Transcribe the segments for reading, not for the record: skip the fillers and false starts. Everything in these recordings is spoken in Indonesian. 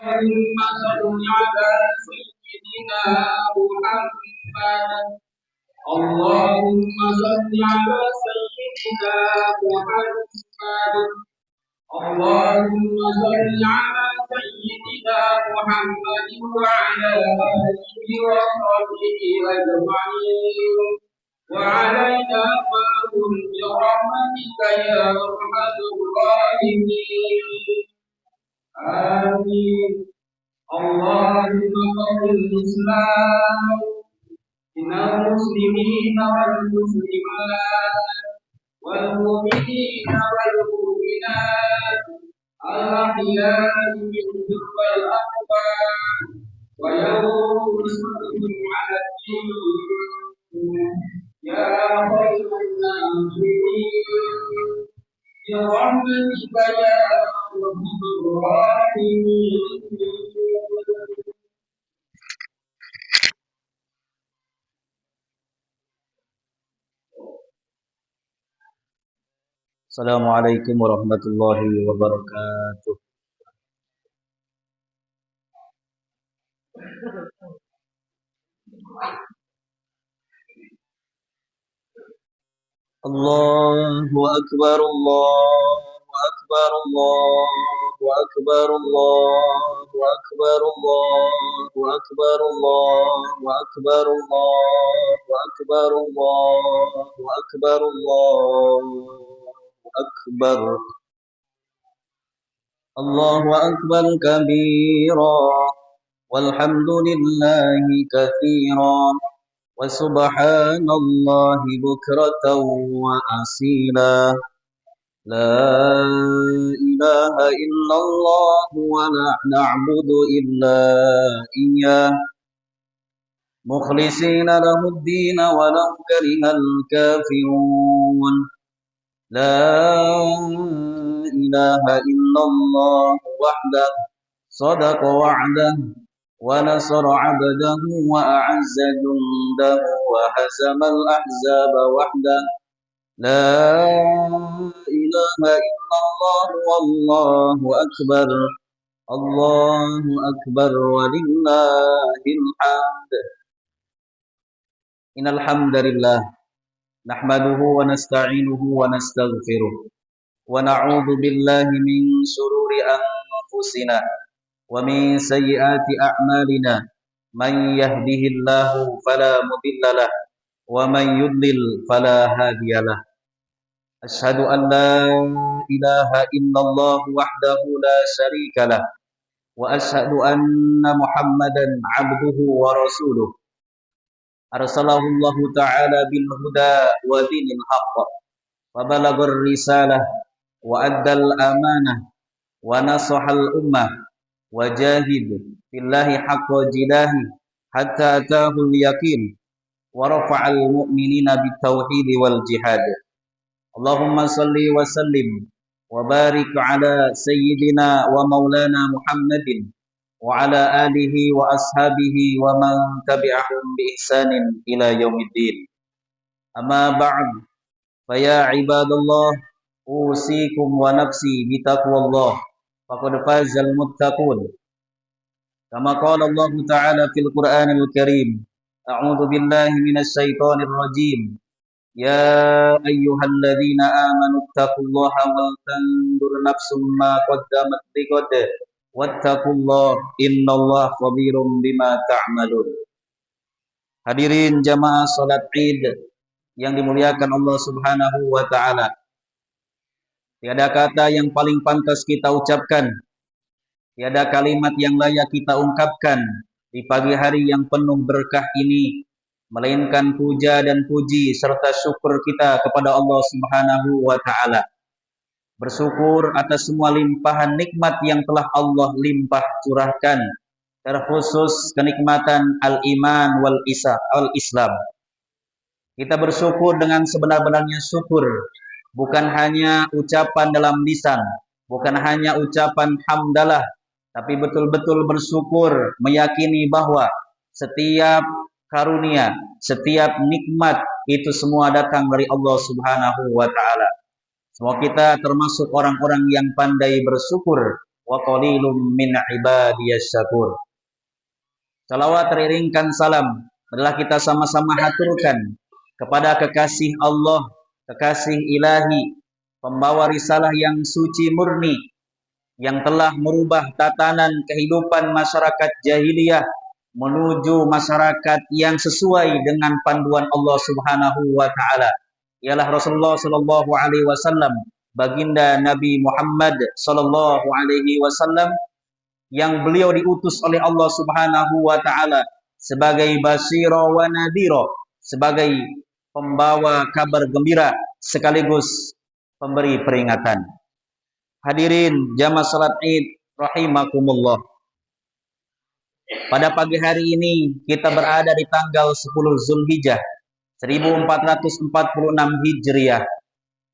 اللهم صل على سيدنا محمد. اللهم صل على سيدنا محمد. اللهم صل على سيدنا محمد وعلى آله وصحبه أجمعين وعلينا معهم برحمتك يا أرحم الراحمين. آمين. اللهم قل الإسلام إن المسلمين والمسلمات والمؤمنين والمؤمنات الأحياء منهم والأموات وينصرهم على الدين يا خير الناصرين برحمتك يا أرحم الراحمين. Assalamualaikum warahmatullahi wabarakatuh. Allahu akbar, Allahu akbar, Allahu akbar, Allahu akbar, Allahu akbar, Allahu akbar, Allahu akbar, Allahu akbar, Allahu akbar. Allahu akbar kabira walhamdulillahi katsira wa subhanallahi bukratan wa asila. La ilaha illallah wa la na'budu illa iyyah mukhlisina lahu ad-din wa law karihal kafirun. La ilaha illallah wahdahu sadaqa wa'dahu wa nasara 'abdahu wa a'azza jundahu wa hazama al-ahzaba wahdahu. La ilaha illallah wallahu akbar. Allahu akbar walillahil hamd. Innal hamdalillah nahmaduhu wa nasta'inuhu wa nastaghfiruh wa na'udzu billahi min shururi anfusina wa min sayyiati a'malina. Man yahdihillahu fala mudilla lahu wa man yudlil fala hadiyalah. Asyhadu an la ilaha illallah wahdahu la syarika lah wa asyhadu anna Muhammadan 'abduhu wa rasuluh. Arsalahu Allah ta'ala bil huda wa dinil haqq wa balaghar risalah wa addal amanah wa nasahal ummah wa jahid fillahi haqqa jidahi hatta atahul yaqin wa rafa'al mu'minina bit tauhid wal jihad. Allahumma salli wa sallim wa barik ala sayyidina wa maulana Muhammadin wa ala alihi wa ashabihi wa man tabi'ahum bi ihsanin ila yaumiddin. Amma ba'd, fa ya ibadallah usikum wa nafsi bi taqwallah faqad fazal muttaqun. Kama qala Allah Ta'ala fil Qur'anil Karim, a'udzu billahi minasy syaithanir rajim. Ya ayyuhalladzina amanu taqullaha wal tanzur nafsum ma qaddamat lighad wattaqullaha innallaha khabirum bima ta'malun. Hadirin jamaah salat Id yang dimuliakan Allah Subhanahu wa taala. Tiada kata yang paling pantas kita ucapkan, tiada kalimat yang layak kita ungkapkan di pagi hari yang penuh berkah ini melainkan puja dan puji serta syukur kita kepada Allah Subhanahu wa taala. Bersyukur atas semua limpahan nikmat yang telah Allah limpah curahkan, terkhusus kenikmatan al-iman wal Islam. Kita bersyukur dengan sebenar-benarnya syukur, bukan hanya ucapan dalam lisan, bukan hanya ucapan hamdalah, tapi betul-betul bersyukur, meyakini bahwa setiap karunia, setiap nikmat itu semua datang dari Allah Subhanahu wa taala. Semua kita termasuk orang-orang yang pandai bersyukur wa qalilum min ibadiyas syakur. Salawat teriringkan salam adalah kita sama-sama haturkan kepada kekasih Allah, kekasih ilahi, pembawa risalah yang suci murni, yang telah merubah tatanan kehidupan masyarakat jahiliyah menuju masyarakat yang sesuai dengan panduan Allah Subhanahu wa taala. Ialah Rasulullah sallallahu alaihi wasallam, baginda Nabi Muhammad sallallahu alaihi wasallam, yang beliau diutus oleh Allah Subhanahu wa taala sebagai basyira wa nadhira, sebagai pembawa kabar gembira sekaligus pemberi peringatan. Hadirin jamaah salat Id rahimakumullah. Pada pagi hari ini kita berada di tanggal 10 Zulhijjah 1446 Hijriah.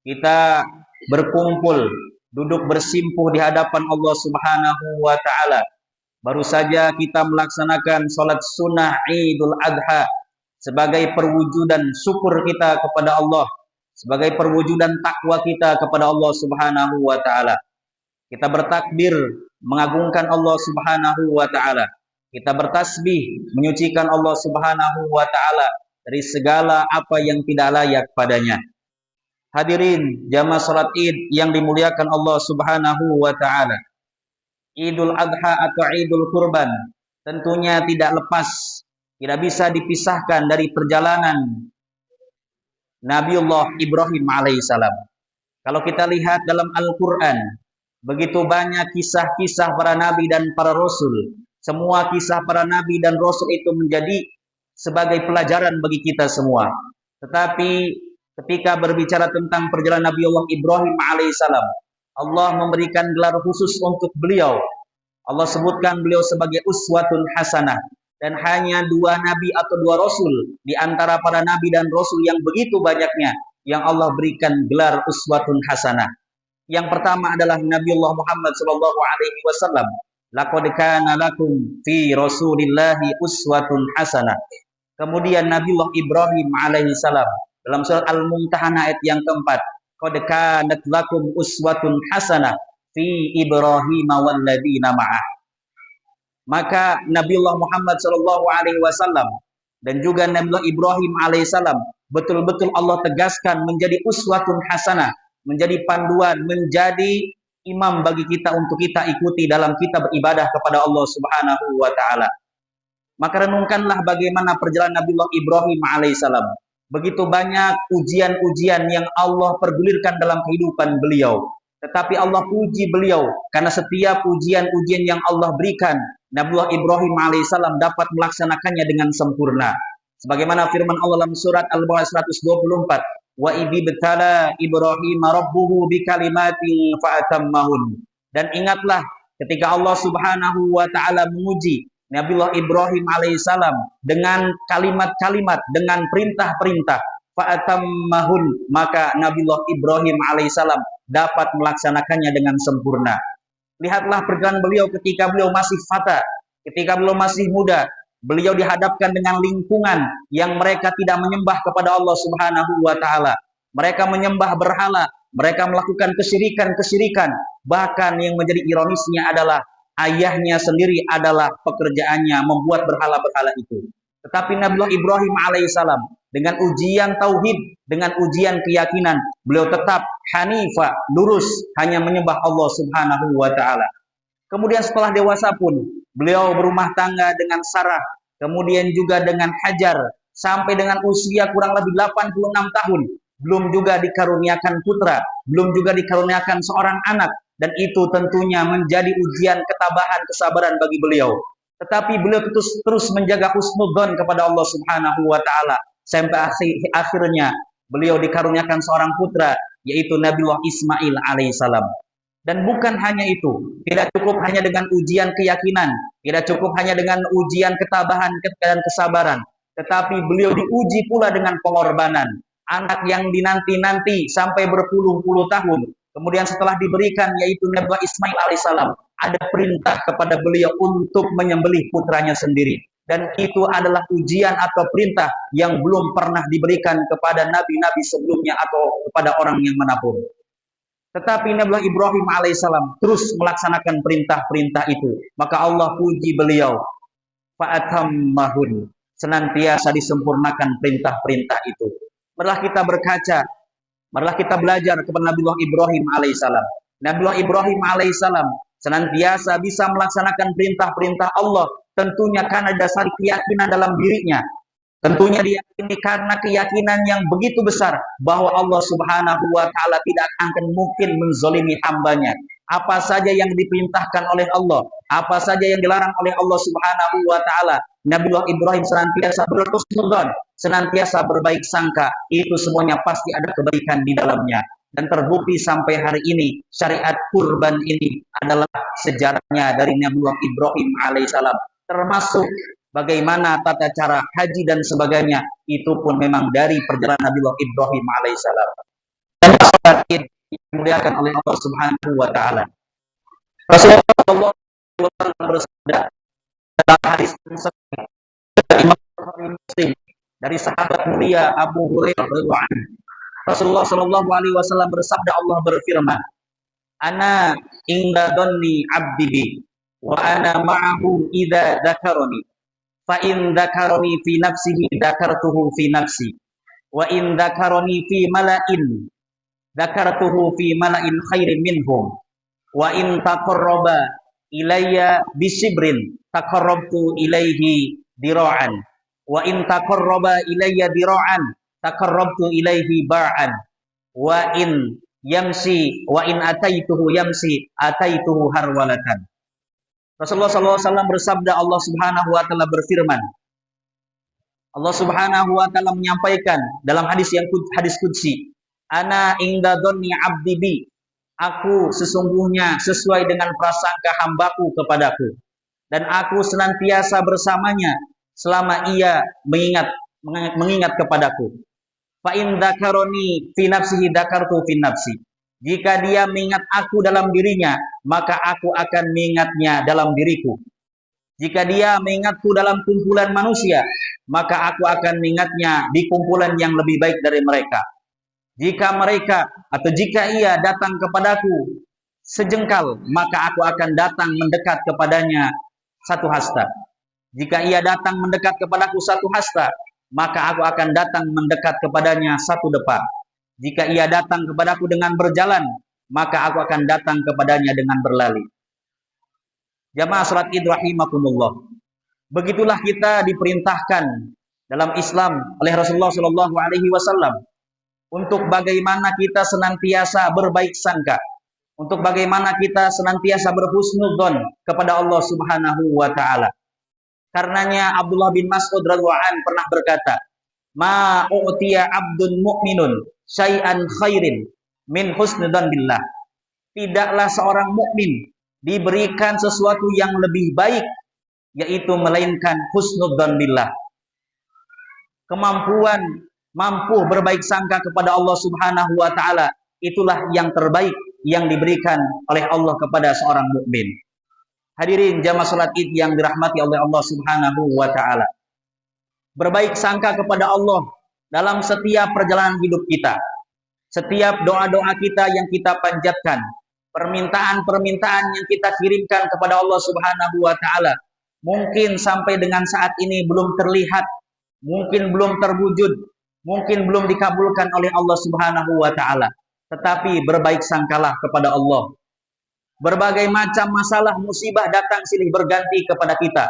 Kita berkumpul, duduk bersimpuh di hadapan Allah Subhanahu wa taala. Baru saja kita melaksanakan salat sunnah Idul Adha sebagai perwujudan syukur kita kepada Allah, sebagai perwujudan takwa kita kepada Allah Subhanahu wa taala. Kita bertakbir mengagungkan Allah Subhanahu wa taala. Kita bertasbih menyucikan Allah Subhanahu wa taala dari segala apa yang tidak layak padanya. Hadirin jamaah salat Id yang dimuliakan Allah Subhanahu wa taala. Idul Adha atau Idul Kurban tentunya tidak lepas, tidak bisa dipisahkan dari perjalanan Nabiullah Ibrahim alaihissalam. Kalau kita lihat dalam Al-Quran, begitu banyak kisah-kisah para nabi dan para rasul. Semua kisah para nabi dan rasul itu menjadi sebagai pelajaran bagi kita semua. Tetapi ketika berbicara tentang perjalanan Nabiullah Ibrahim alaihissalam, Allah memberikan gelar khusus untuk beliau. Allah sebutkan beliau sebagai uswatun hasanah. Dan hanya 2 nabi atau 2 rasul di antara para nabi dan rasul yang begitu banyaknya yang Allah berikan gelar uswatun hasanah. Yang pertama adalah Nabiullah Muhammad sallallahu alaihi wasallam. Laqad kana lakum fi Rasulillahi uswatun hasanah. Kemudian Nabiullah Ibrahim alaihi salam dalam surat Al-Mumtahanah ayat yang keempat, qad kanat lakum uswatun hasanah fi Ibrahim walladzina ma'ah. Maka Nabiullah Muhammad sallallahu alaihi wasallam dan juga Nabiullah Ibrahim alaihissalam betul-betul Allah tegaskan menjadi uswatun hasanah, menjadi panduan, menjadi imam bagi kita untuk kita ikuti dalam kita beribadah kepada Allah Subhanahu wa taala. Maka renungkanlah bagaimana perjalanan Nabiullah Ibrahim alaihissalam. Begitu banyak ujian-ujian yang Allah pergulirkan dalam kehidupan beliau. Tetapi Allah puji beliau karena setiap ujian-ujian yang Allah berikan, Nabiullah Ibrahim alaihissalam dapat melaksanakannya dengan sempurna. Sebagaimana firman Allah dalam surat Al-Baqarah 124, wa idibtala Ibrahim rabbuhu bikalimatin fa'atammahun. Dan ingatlah ketika Allah Subhanahu wa taala menguji Nabiullah Ibrahim alaihissalam dengan kalimat-kalimat, dengan perintah-perintah, fa'atammahun, maka Nabiullah Ibrahim alaihissalam dapat melaksanakannya dengan sempurna. Lihatlah perjalanan beliau ketika beliau masih fata, ketika beliau masih muda. Beliau dihadapkan dengan lingkungan yang mereka tidak menyembah kepada Allah Subhanahu wa taala. Mereka menyembah berhala, mereka melakukan kesyirikan-kesyirikan. Bahkan yang menjadi ironisnya adalah ayahnya sendiri adalah pekerjaannya membuat berhala-berhala itu. Tetapi Nabiullah Ibrahim alaihissalam dengan ujian tauhid, dengan ujian keyakinan, beliau tetap hanifah, lurus, hanya menyembah Allah Subhanahu wa taala. Kemudian setelah dewasa pun beliau berumah tangga dengan Sarah, kemudian juga dengan Hajar, sampai dengan usia kurang lebih 86 tahun, belum juga dikaruniakan putra, belum juga dikaruniakan seorang anak, dan itu tentunya menjadi ujian ketabahan, kesabaran bagi beliau. Tetapi beliau terus menjaga husnudzon kepada Allah Subhanahu wa taala sampai akhirnya beliau dikaruniakan seorang putra, yaitu Nabiullah Ismail alaihissalam. Dan bukan hanya itu, tidak cukup hanya dengan ujian keyakinan, tidak cukup hanya dengan ujian ketabahan dan kesabaran, tetapi beliau diuji pula dengan pengorbanan. Anak yang dinanti-nanti sampai berpuluh-puluh tahun, kemudian setelah diberikan yaitu Nabi Ismail alaihissalam, ada perintah kepada beliau untuk menyembelih putranya sendiri. Dan itu adalah ujian atau perintah yang belum pernah diberikan kepada nabi-nabi sebelumnya atau kepada orang yang manapun. Tetapi Nabiullah Ibrahim alaihissalam terus melaksanakan perintah-perintah itu. Maka Allah puji beliau, fa'atammahun, senantiasa disempurnakan perintah-perintah itu. Marilah kita berkaca, marilah kita belajar kepada Nabiullah Ibrahim alaihissalam. Nabiullah Ibrahim alaihissalam senantiasa bisa melaksanakan perintah-perintah Allah, tentunya karena dasar keyakinan dalam dirinya. Tentunya diyakini karena keyakinan yang begitu besar bahwa Allah Subhanahu wa taala tidak akan mungkin menzolimi hambanya. Apa saja yang diperintahkan oleh Allah, apa saja yang dilarang oleh Allah Subhanahu wa taala, Nabiullah Ibrahim senantiasa berhusnudzon, senantiasa berbaik sangka, itu semuanya pasti ada kebaikan di dalamnya. Dan terbukti sampai hari ini syariat kurban ini adalah sejarahnya dari Nabiullah Ibrahim alaihissalam, termasuk bagaimana tata cara haji dan sebagainya, itu pun memang dari perjalanan Nabiullah Ibrahim alaihissalam. Dan salat Id dimuliakan oleh Allah Subhanahu wa taala. Rasulullah sallallahu alaihi wasallam bersabda dalam hadis dari Imam Bukhari Muslim dari sahabat mulia Abu Hurairah radhiyallahu anhu. Rasulullah sallallahu alaihi wasallam bersabda, Allah berfirman, "Ana inda dhanni 'abdi bi wa ana ma'ahu idza dzakarani. Fa in dzakarani fi nafsihi dzakartuhu fi nafsi wa in dzakarani fi mala'in dzakartuhu fi mala'in khairin minhum wa in taqarraba ilayya bisibrin taqarrabtu ilaihi dira'an wa in taqarraba ilayya dira'an taqarrabtu ilaihi ba'an wa in yamsi wa in ataituhu yamsi ataituhu harwalatan." Rasulullah SAW bersabda, Allah Subhanahu wa taala berfirman. Allah Subhanahu wa taala menyampaikan dalam hadis qudsi, "Ana inda dhanni 'abdi bi." Aku sesungguhnya sesuai dengan prasangka hambaku kepadaku, dan aku senantiasa bersamanya selama ia mengingat kepadaku. Fa in dzakaroni fi nafsihi dzakartu fi nafsi. Jika dia mengingat aku dalam dirinya, maka aku akan mengingatnya dalam diriku. Jika dia mengingatku dalam kumpulan manusia, maka aku akan mengingatnya di kumpulan yang lebih baik dari mereka. Jika ia datang kepadaku sejengkal, maka aku akan datang mendekat kepadanya satu hasta. Jika ia datang mendekat kepadaku satu hasta, maka aku akan datang mendekat kepadanya satu depa. Jika ia datang kepadaku dengan berjalan, maka aku akan datang kepadanya dengan berlari. Jamaah salat Id rahimakumullah. Begitulah kita diperintahkan dalam Islam oleh Rasulullah sallallahu alaihi wasallam untuk bagaimana kita senantiasa berbaik sangka, untuk bagaimana kita senantiasa berhusnudzon kepada Allah Subhanahu wa taala. Karenanya Abdullah bin Mas'ud radhiyallahu anhu pernah berkata, "Ma u'tiya 'abdun mu'minun syai'an khairin min husnudzon billah." Tidaklah seorang mukmin diberikan sesuatu yang lebih baik, yaitu melainkan husnudzon billah. Kemampuan mampu berbaik sangka kepada Allah Subhanahu wa taala, itulah yang terbaik yang diberikan oleh Allah kepada seorang mukmin. Hadirin jamaah salat Id yang dirahmati oleh Allah Subhanahu wa taala. Berbaik sangka kepada Allah dalam setiap perjalanan hidup kita. Setiap doa-doa kita yang kita panjatkan, permintaan-permintaan yang kita kirimkan kepada Allah Subhanahu wa taala, mungkin sampai dengan saat ini belum terlihat, mungkin belum terwujud, mungkin belum dikabulkan oleh Allah Subhanahu wa taala. Tetapi berbaik sangkalah kepada Allah. Berbagai macam masalah musibah datang silih berganti kepada kita.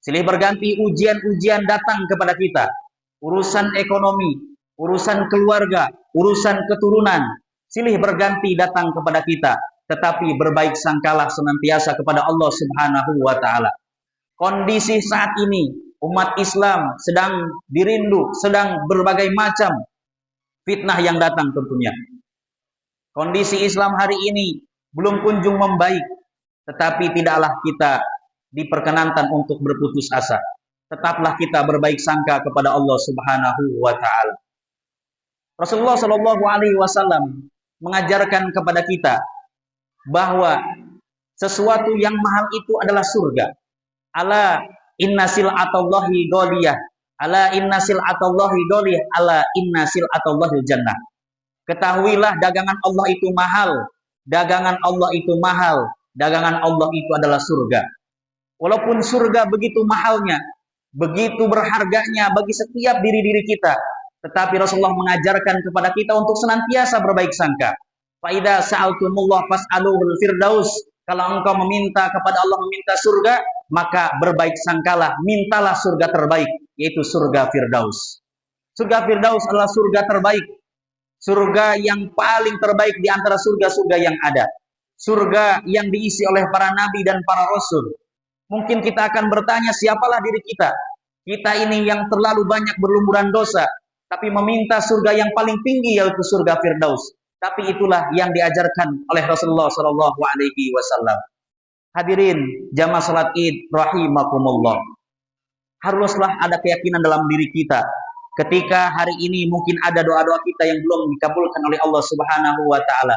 Silih berganti ujian-ujian datang kepada kita. Urusan ekonomi, urusan keluarga, urusan keturunan, silih berganti datang kepada kita. Tetapi berbaik sangkalah senantiasa kepada Allah Subhanahu wa taala. Kondisi saat ini umat Islam sedang dirindu, sedang berbagai macam fitnah yang datang tentunya. Kondisi Islam hari ini belum kunjung membaik, tetapi tidaklah kita diperkenankan untuk berputus asa. Tetaplah kita berbaik sangka kepada Allah Subhanahu wa taala. Rasulullah Shallallahu alaihi wasallam mengajarkan kepada kita bahwa sesuatu yang mahal itu adalah surga. Ala inna sil'atallahi ghaliyah. Ala inna sil'atallahi ghaliyah. Ala inna sil'atallahi jannah. Ketahuilah dagangan Allah itu mahal. Dagangan Allah itu mahal. Dagangan Allah itu adalah surga. Walaupun surga begitu mahalnya, begitu berharganya bagi setiap diri-diri kita, tetapi Rasulullah mengajarkan kepada kita untuk senantiasa berbaik sangka. Faida sa'altumullah fas'aluhul firdaus. Kalau engkau meminta kepada Allah, meminta surga, maka berbaik sangkalah, mintalah surga terbaik, yaitu surga Firdaus. Surga Firdaus adalah surga terbaik, surga yang paling terbaik di antara surga-surga yang ada. Surga yang diisi oleh para nabi dan para rasul. Mungkin kita akan bertanya, siapalah diri kita? Kita ini yang terlalu banyak berlumuran dosa, tapi meminta surga yang paling tinggi, yaitu surga Firdaus. Tapi itulah yang diajarkan oleh Rasulullah Shallallahu Alaihi Wasallam. Hadirin jamaah salat Id rahimakumullah. Haruslah ada keyakinan dalam diri kita. Ketika hari ini mungkin ada doa-doa kita yang belum dikabulkan oleh Allah Subhanahu wa taala.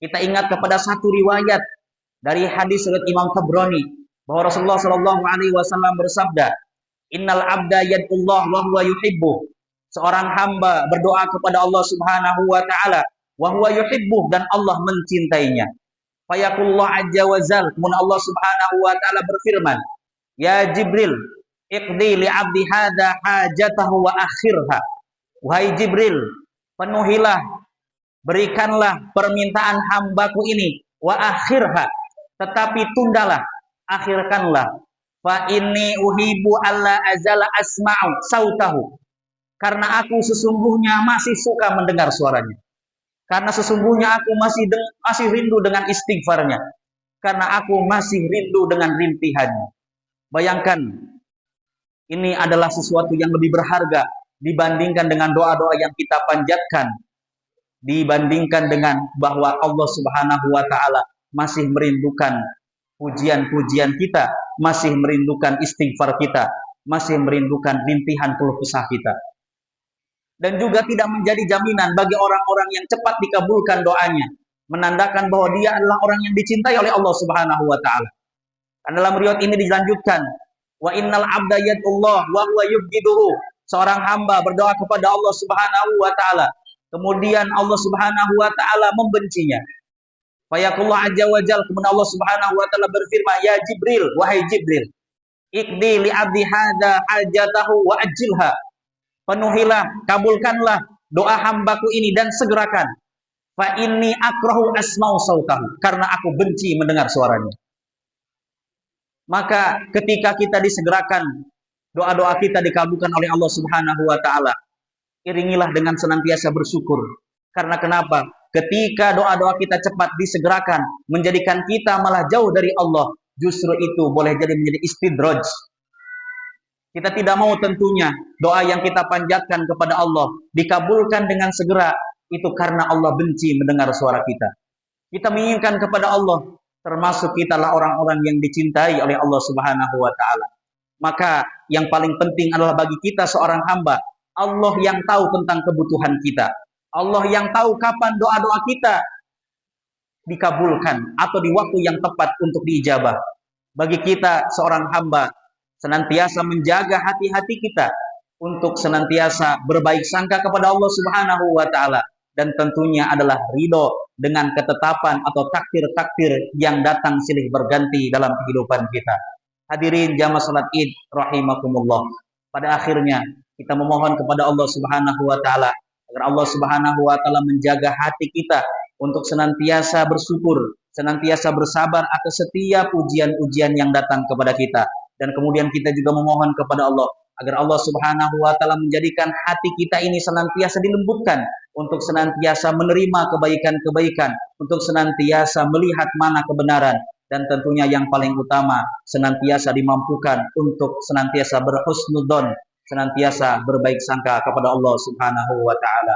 Kita ingat kepada satu riwayat dari hadis riwayat Imam Tabrani bahwa Rasulullah Shallallahu alaihi wasallam bersabda, "Innal 'abda yad'ullah wa huwa yuhibbu." Seorang hamba berdoa kepada Allah Subhanahu wa taala wa huwa yuhibbu, dan Allah mencintainya. Fayaqullahu azza wa jalla, kemudian Allah Subhanahu wa taala berfirman, "Ya Jibril, iqdi li 'abdi hadza hajatahu wa akhirha." Wahai Jibril, penuhilah, berikanlah permintaan hambaku ini, wa akhirha, tetapi tundalah, akhirkanlah. Fa inni uhibbu alla azala asma'u sautahu. Karena aku sesungguhnya masih suka mendengar suaranya. Karena sesungguhnya aku masih rindu dengan istighfarnya. Karena aku masih rindu dengan rintihannya. Bayangkan, ini adalah sesuatu yang lebih berharga dibandingkan dengan doa-doa yang kita panjatkan. Dibandingkan dengan bahwa Allah Subhanahu wa taala masih merindukan pujian-pujian kita, masih merindukan istighfar kita, masih merindukan rintihan keluh kesah kita. Dan juga tidak menjadi jaminan bagi orang-orang yang cepat dikabulkan doanya, menandakan bahwa dia adalah orang yang dicintai oleh Allah Subhanahu wa taala. Dan dalam riwayat ini dilanjutkan, wa innal 'abda yad'ullah wa huwa yubghiduhu. Seorang hamba berdoa kepada Allah Subhanahu wa taala, kemudian Allah Subhanahu wa taala membencinya. Fayaqullahu azza wa jalla, kemudian Allah Subhanahu wa taala berfirman, "Ya Jibril, wahai Jibril, iqdi li 'abdi hadza hajatahu wa ajilha." Penuhilah, kabulkanlah doa hambaku ini dan segerakan. Fa inni akrahu asma'u sautahu, karena aku benci mendengar suaranya. Maka ketika kita disegerakan, doa-doa kita dikabulkan oleh Allah Subhanahu wa taala, iringilah dengan senantiasa bersyukur. Karena kenapa? Ketika doa-doa kita cepat disegerakan, menjadikan kita malah jauh dari Allah, justru itu boleh jadi menjadi istidraj. Kita tidak mau tentunya doa yang kita panjatkan kepada Allah dikabulkan dengan segera, itu karena Allah benci mendengar suara kita. Kita menginginkan kepada Allah, termasuk kita lah orang-orang yang dicintai oleh Allah Subhanahu wa taala. Maka yang paling penting adalah bagi kita seorang hamba, Allah yang tahu tentang kebutuhan kita. Allah yang tahu kapan doa-doa kita dikabulkan atau di waktu yang tepat untuk diijabah. Bagi kita seorang hamba, senantiasa menjaga hati-hati kita untuk senantiasa berbaik sangka kepada Allah Subhanahu wa taala, dan tentunya adalah ridho dengan ketetapan atau takdir-takdir yang datang silih berganti dalam kehidupan kita. Hadirin jamaah salat Id rahimakumullah. Pada akhirnya kita memohon kepada Allah Subhanahu wa taala agar Allah Subhanahu wa taala menjaga hati kita untuk senantiasa bersyukur, senantiasa bersabar atas setiap ujian-ujian yang datang kepada kita. Dan kemudian kita juga memohon kepada Allah agar Allah Subhanahu wa taala menjadikan hati kita ini senantiasa dilembutkan untuk senantiasa menerima kebaikan-kebaikan, untuk senantiasa melihat mana kebenaran, dan tentunya yang paling utama senantiasa dimampukan untuk senantiasa berhusnudzon, senantiasa berbaik sangka kepada Allah Subhanahu wa taala.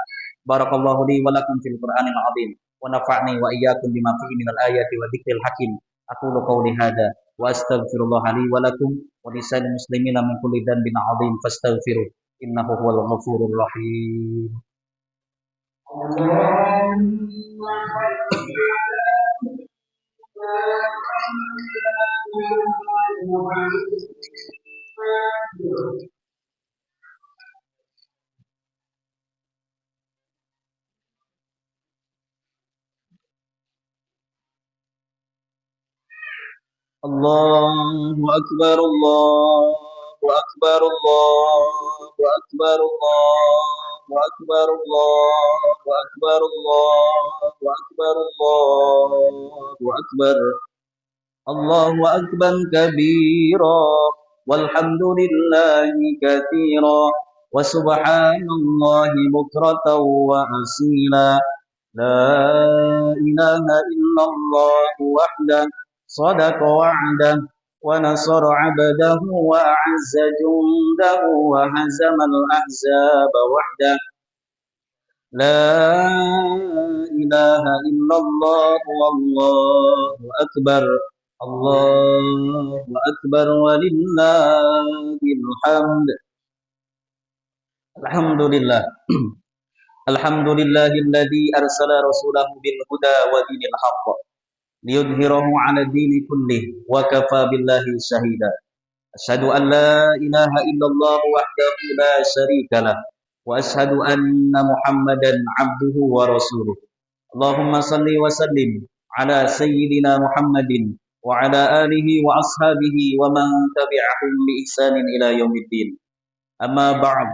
Barakallahu li wa lakum fil Qur'anil azim wa nafa'ni wa iyyakum bima fihi minal ayati wa dzikril hakim. Aqulu qawli hadza wa astaghfirullah li wa lakum wa lisa'il muslimina min kulli dhanbin 'adzim fastaghfiruh innahu huwal ghafurur rahim. الله أكبر الله أكبر الله أكبر الله أكبر الله أكبر الله أكبر الله أكبر الله أكبر كبيرا والحمد لله كثيرا وسبحان الله بكرة وأصيلا لا إله إلا الله وحده صدق وعده ونصر عبده وأعز جنده وهزم الأحزاب وحده لا إله إلا الله والله أكبر الله أكبر ولله الحمد الحمد لله الحمد لله الذي أرسل رسوله بالهدى ودين الحق ليظهره على الدين كله وكفى بالله شهيدا أشهد أن لا إله إلا الله وحده لا شريك له وأشهد أن محمدا عبده ورسوله اللهم صل وسلم على سيدنا محمد وعلى آله وأصحابه ومن تبعهم بإحسان إلى يوم الدين أما بعد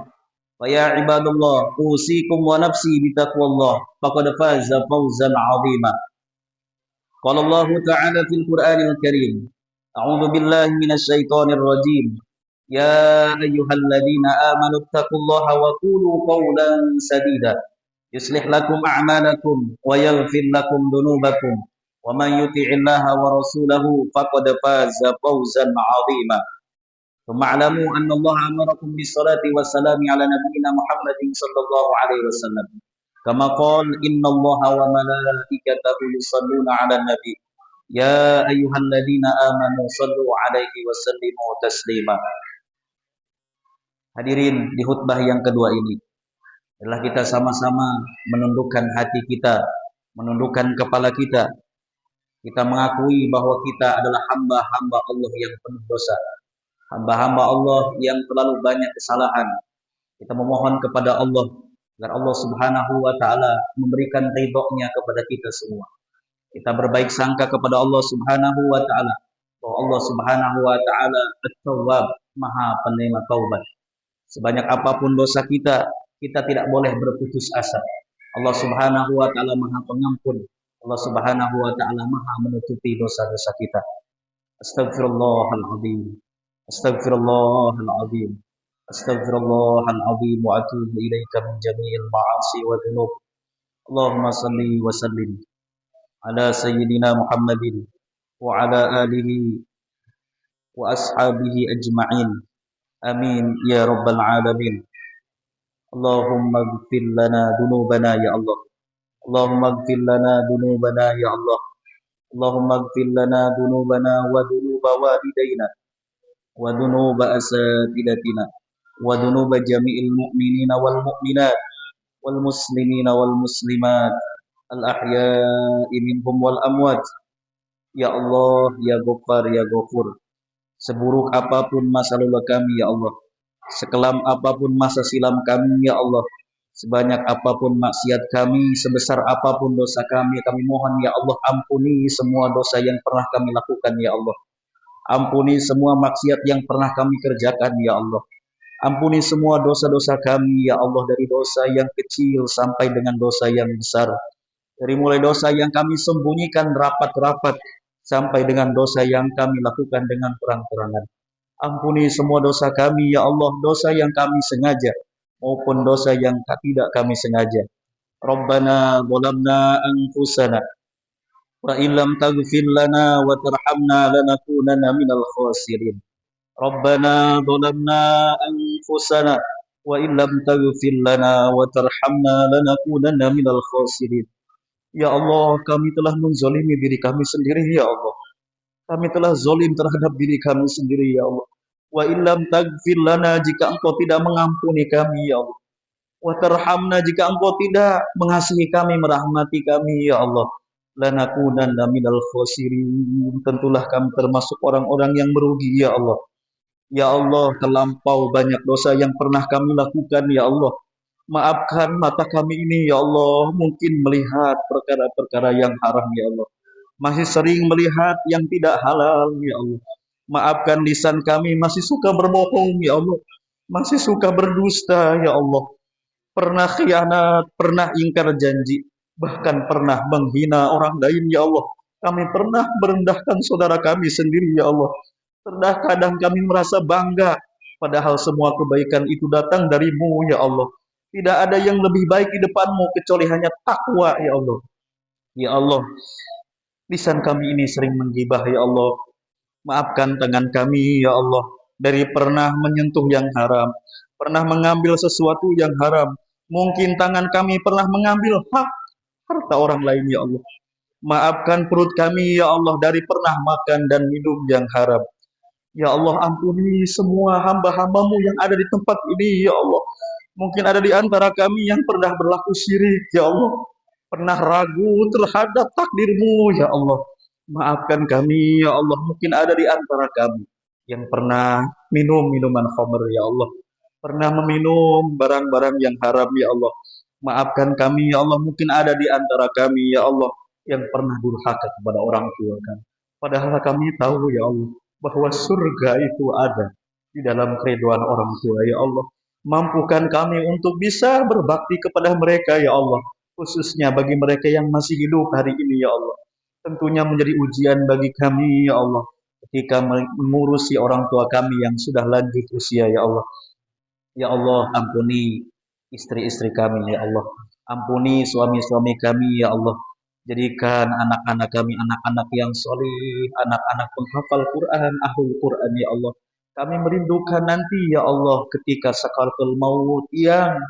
فيا عباد الله أوصيكم ونفسي بتقوى الله فقد فاز فوزا عظيما قال الله تعالى في القرآن الكريم أعوذ بالله من الشيطان الرجيم يا أيها الذين آمنوا اتقوا الله وقولوا قولا سديدا يصلح لكم أعمالكم ويغفر لكم ذنوبكم ومن يطع الله ورسوله فقد فاز فوزا عظيما ثم اعلموا أن الله أمركم بالصلاة والسلام على نبينا محمد صلى الله عليه وسلم كما قال إن الله وملائكته يصلون على النبي يا أيها الذين آمنوا صلوا عليه وسلموا تسليما. Hadirin, di khutbah yang kedua ini adalah kita sama-sama menundukkan hati kita, menundukkan kepala kita. Kita mengakui bahwa kita adalah hamba-hamba Allah yang penuh dosa, hamba-hamba Allah yang terlalu banyak kesalahan. Kita memohon kepada Allah agar Allah Subhanahu wa taala memberikan ridho-Nya kepada kita semua. Kita berbaik sangka kepada Allah Subhanahu wa taala bahwa Allah Subhanahu wa taala At-Tawwab, Maha penerima taubat. Sebanyak apapun dosa kita, kita tidak boleh berputus asa. Allah Subhanahu wa taala Maha Pengampun. Allah Subhanahu wa taala Maha menutupi dosa-dosa kita. Astaghfirullahalazim. Astaghfirullahalazim. Astaghfirullahalazim wa atubu ilaika min jami'il ma'asi wa dzunub. Allahumma shalli wa sallim ala sayyidina Muhammadin wa ala alihi wa ashabihi ajma'in. Amin ya rabbal alamin. Allahumma ighfir lana dunubana ya Allah. Allahumma ighfir lana dunubana ya Allah. Allahumma ighfir lana dunubana wa dunuba walidayna wa dunuba asatidatina wa dunuba jami'il mu'minina wal mu'minat wal muslimina wal muslimat al ahya'i minhum wal amwat. Ya Allah, ya Ghaffar, ya Ghafur. Seburuk apapun masa lalu kami ya Allah, sekelam apapun masa silam kami ya Allah, sebanyak apapun maksiat kami, sebesar apapun dosa kami mohon ya Allah, ampuni semua dosa yang pernah kami lakukan ya Allah. Ampuni semua maksiat yang pernah kami kerjakan ya Allah. Ampuni semua dosa-dosa kami ya Allah, dari dosa yang kecil sampai dengan dosa yang besar. Dari mulai dosa yang kami sembunyikan rapat-rapat sampai dengan dosa yang kami lakukan dengan terang-terangan. Ampuni semua dosa kami ya Allah, dosa yang kami sengaja maupun dosa yang tidak kami sengaja. Rabbana zalamna anfusana wa illam taghfir lana wa tarhamna lanakunanna minal khasirin. Rabbana zalamna anfusana wa illam taghfir lana wa tarhamna lanakunanna minal khasirin. Ya Allah, kami telah menzalimi diri kami sendiri ya Allah. Kami telah zalim terhadap diri kami sendiri ya Allah. Wa illam taghfir lana, jika Engkau tidak mengampuni kami ya Allah. Wa tarhamna, jika Engkau tidak mengasihi kami, merahmati kami ya Allah. Lanakunanna minal khasirin, tentulah kami termasuk orang-orang yang merugi ya Allah. Ya Allah, terlampau banyak dosa yang pernah kami lakukan ya Allah. Maafkan mata kami ini ya Allah, mungkin melihat perkara-perkara yang haram ya Allah. masih sering melihat yang tidak halal, ya Allah. Maafkan lisan kami masih suka berbohong, ya Allah. Masih suka berdusta, ya Allah. Pernah khianat, pernah ingkar janji, bahkan pernah menghina orang lain, ya Allah. Kami pernah merendahkan saudara kami sendiri, ya Allah. Terkadang kami merasa bangga, padahal semua kebaikan itu datang darimu, ya Allah. Tidak ada yang lebih baik di depanmu kecuali hanya takwa, ya Allah. Ya Allah, lisan kami ini sering menggibah, ya Allah. Maafkan tangan kami, ya Allah, dari pernah menyentuh yang haram, pernah mengambil sesuatu yang haram. Mungkin tangan kami pernah mengambil hak harta orang lain, ya Allah. Maafkan perut kami, ya Allah, dari pernah makan dan minum yang haram. Ya Allah, ampuni semua hamba-hambamu yang ada di tempat ini, ya Allah. Mungkin ada di antara kami yang pernah berlaku syirik, ya Allah. Pernah ragu terhadap takdirmu, ya Allah. Maafkan kami, ya Allah. Mungkin ada di antara kami yang pernah minum minuman khamr, ya Allah. Pernah meminum barang-barang yang haram, ya Allah. Maafkan kami, ya Allah. Mungkin ada di antara kami, ya Allah, yang pernah durhaka kepada orang tua kami. Padahal kami tahu, ya Allah, bahwa surga itu ada di dalam keriduan orang tua, ya Allah. Mampukan kami untuk bisa berbakti kepada mereka, ya Allah. Khususnya bagi mereka yang masih hidup hari ini, ya Allah. Tentunya menjadi ujian bagi kami, ya Allah, ketika mengurusi orang tua kami yang sudah lanjut usia, ya Allah. Ya Allah, ampuni istri-istri kami, ya Allah. Ampuni suami-suami kami, ya Allah. Jadikan anak-anak kami anak-anak yang soleh, anak-anak penghafal Quran, ahlul Quran, ya Allah. Kami merindukan nanti, ya Allah, ketika sakaratul maut yang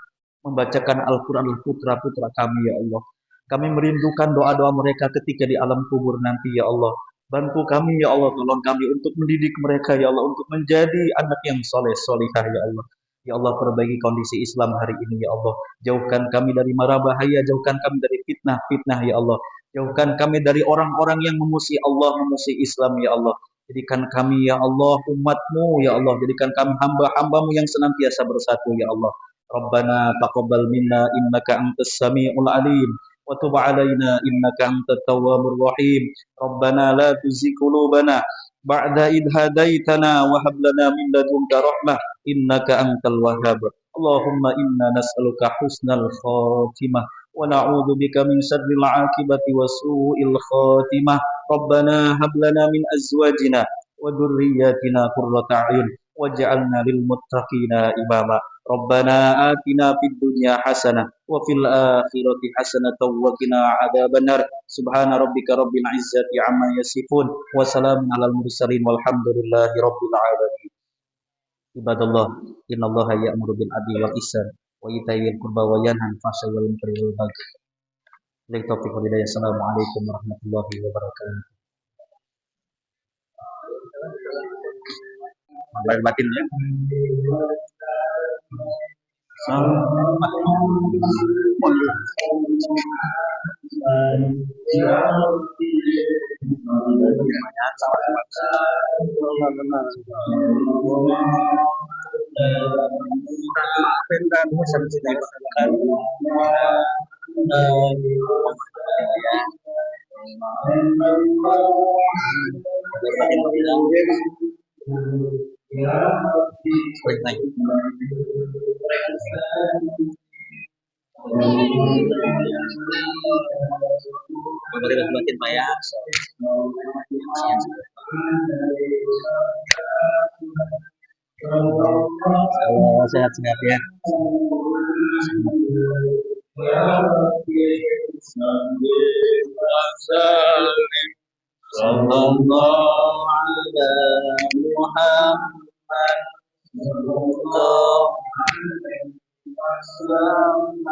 membacakan Al-Quran putra-putra kami, ya Allah. Kami merindukan doa-doa mereka ketika di alam kubur nanti, ya Allah. Bantu kami, ya Allah, tolong kami untuk mendidik mereka, ya Allah, untuk menjadi anak yang soleh, solihah, ya Allah. Ya Allah, perbaiki kondisi Islam hari ini, ya Allah. Jauhkan kami dari mara bahaya, jauhkan kami dari fitnah-fitnah, ya Allah. Jauhkan kami dari orang-orang yang memusuhi Allah, memusuhi Islam, ya Allah. Jadikan kami, ya Allah, umatmu, ya Allah. Jadikan kami hamba-hambamu yang senantiasa bersatu, ya Allah. Rabbana taqabbal minna innaka antas samiul alim wa tub alaina innaka antat tawwabur rahim. Rabbana la tuzigh qulubana ba'da id hadaitana wa hab lana min ladunka rahmah innaka antal wahhab. Allahumma inna nas'aluka husnal khatimah wa na'udzu bika min syarril 'aqibati wa su'il khatimah. Rabbana hab lana min azwajina wa dhurriyyatina qurrata a'yun waj'alna lil muttaqina imama. Rabbana atina fid dunya hasanah wa fil akhirati hasanatan wa qina adzabannar. Subhana rabbika rabbil izzati amma yasifun wa salamun alal mursalin walhamdulillahi rabbil alamin. Ibadallah, innallaha ya'muru bil adli wal ihsan wa ita'i dzil qurba wa yanha 'anil fahsya'i wal munkari wal baghi. Billahi taufiq wal hidayah. Assalamualaikum warahmatullahi wabarakatuh. Lahir batin ya. Makin banyak. Sehat-sehat ya. Sallallahu alaihi Muhammad. Sallallahu alaihi wasallam.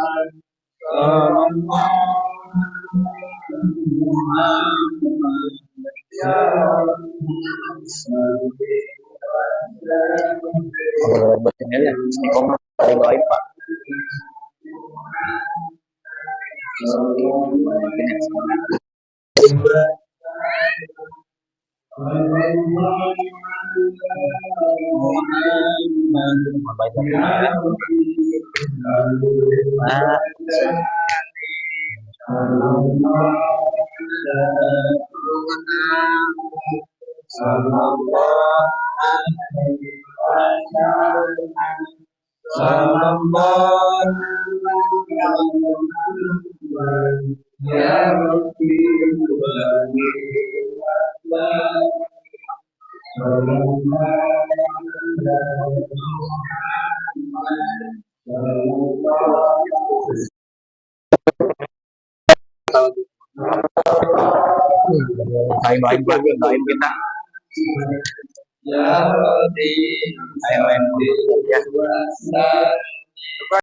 Doain kita. Ya Rabbi, Ayo, ya.